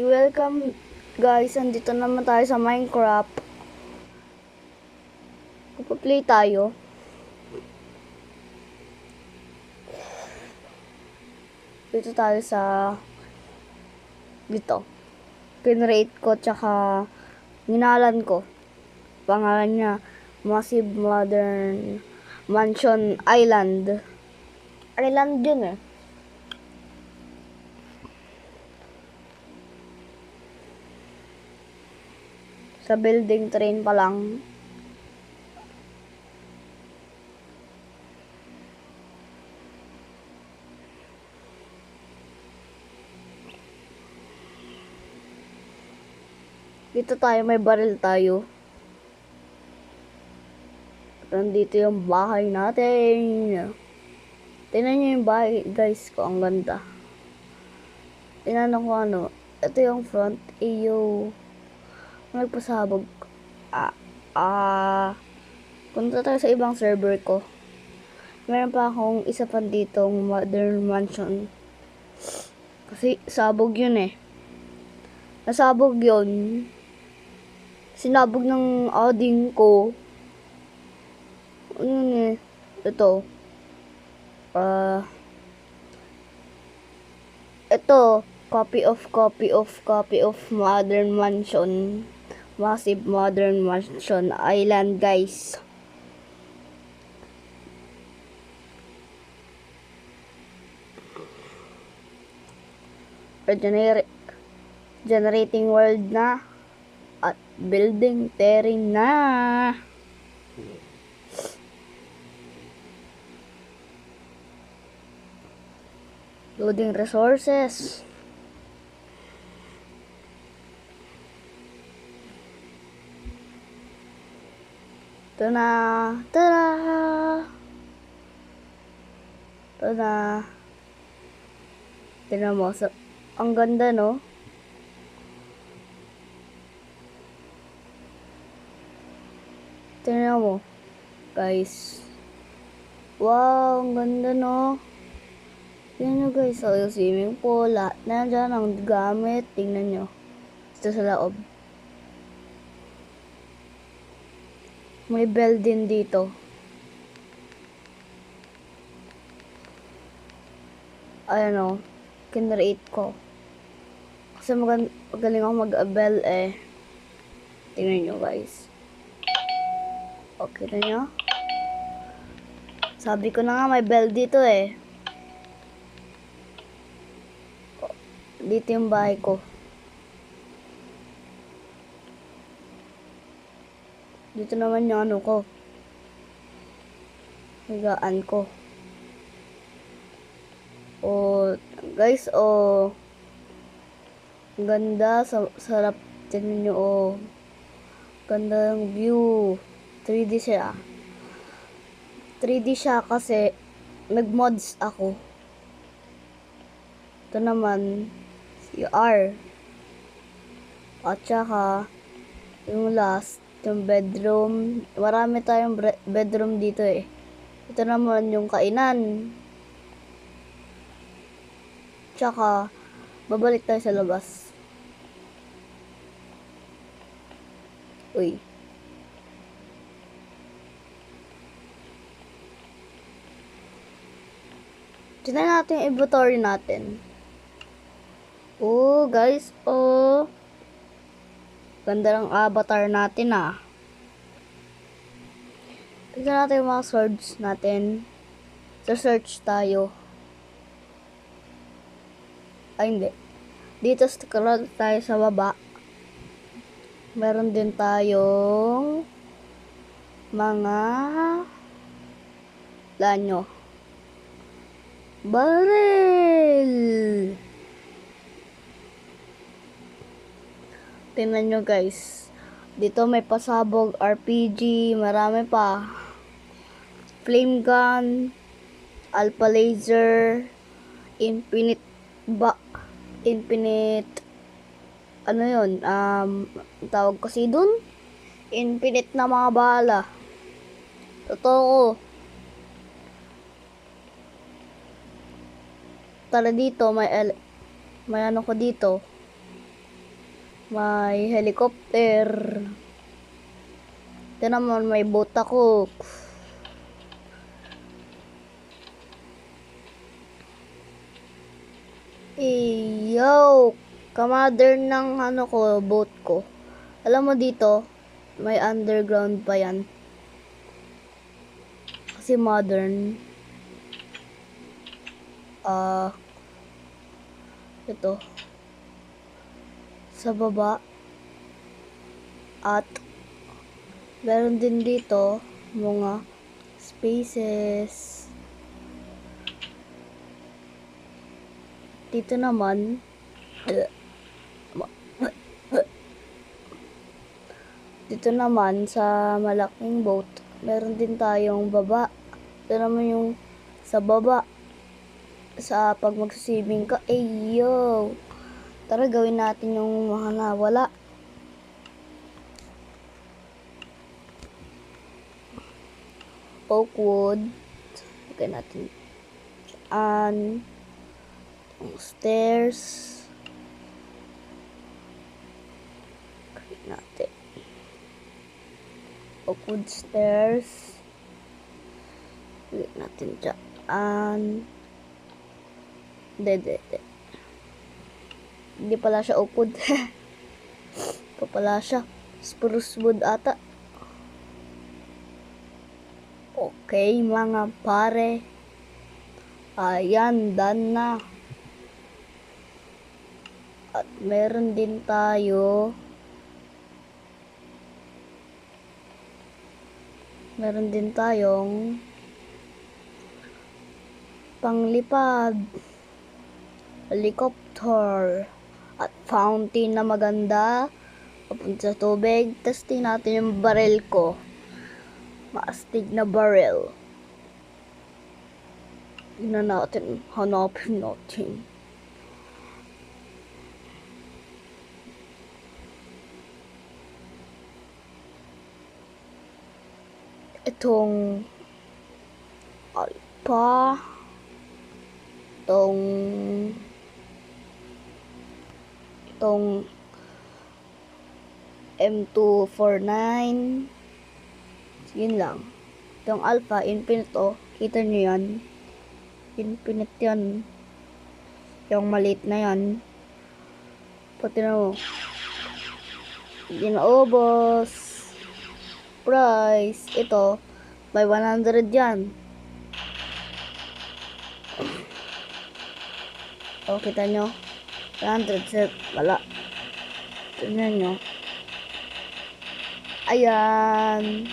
Welcome guys, andito naman tayo sa Minecraft. Magpa-play tayo. Dito tayo sa dito. Pinrate ko tsaka ninalan ko. Pangalan niya Massive Modern Mansion Island. Island yun eh. Sa building train pa lang. Dito tayo, may baril tayo. Nandito yung bahay natin. Tingnan nyo yung bahay, guys, ko ang ganda. Tingnan ko ano. Ito yung front. Eyo. Nagpasabog. Punta tayo sa ibang server ko. Meron pa akong isa pa ditong modern mansion. Kasi sabog yun eh. Nasabog yun. Sinabog ng auding ko. Ano yun eh. Ito. Ito. Copy of modern mansion. Massive modern mansion island, guys. Generating world na. At building terrain na. Loading resources. Ito na. Tada! Ito na. Tignan mo. Ang ganda, no? Tignan mo. Guys. Wow, ang ganda, no? Tignan nyo, guys. So, yung swimming pool. Lahat na dyan ang gamit. Tignan nyo. Ito sa loob. May bell din dito. Ayan o. Kinrate ko. Kasi magaling ako mag-bell eh. Tingnan nyo, guys. Okay na nyo? Sabi ko na nga may bell dito eh. Dito yung bahay ko. Dito naman yung ano ko. Higaan ko. Oh, guys, oh. Ganda, sarap. Tingnan nyo, oh. Ganda ng view. 3D siya. 3D siya kasi nag-mods ako. Ito naman, CR. At saka, yung last, yung bedroom. Marami tayong bedroom dito eh. Ito naman yung kainan. Tsaka, babalik tayo sa labas. Uy. Tignan natin yung inventory natin. Oh, guys. Oh. Ganda ng avatar natin ah. Tignan natin yung mga swords natin. So, search tayo. Ay, hindi. Dito scroll tayo sa baba. Meron din tayong mga lanyo. Baril! Tingnan nyo, guys. Dito may pasabog, RPG, marami pa. Flame gun, alpha laser, infinite, ano yun, tawag kasi dun, infinite na mga bala. Totoo. Tara dito, may ano ko dito. May helicopter. Ito naman may boat ako. Yo, kamadern ng boat ko. Alam mo dito, may underground pa yan. Kasi modern. Ito. Sa baba. At meron din dito mga spaces. Dito naman sa malaking boat, meron din tayong baba. Ito naman yung sa baba. Sa pag magsiswimming ka, yo! Tara gawin natin yung mga nawala. Oak wood. Lagyan natin dyan. Stairs. Lagyan natin. Oak wood stairs. Lagyan natin dyan. Hindi pala siya oak wood. Ito pala siya. Spruce wood ata. Okay, mga pare. Ayan, done na. At meron din tayong panglipad, helicopter, at fountain na maganda papunta sa tubig. Testing natin yung barrel ko. Maastig na barrel. Tingnan natin, hanapin natin. Itong Alpha, itong M249, yun lang. Itong Alpha, infinite kita nyo yan. Infinite yan. Yung maliit na yan. Pati na mo. Ginaubos. Price. Ito. By 100 yan. Kita nyo. 100 set. Wala. Tignan nyo. Ayan.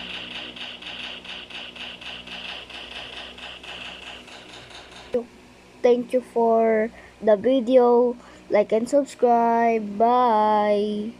Thank you for the video. Like and subscribe. Bye.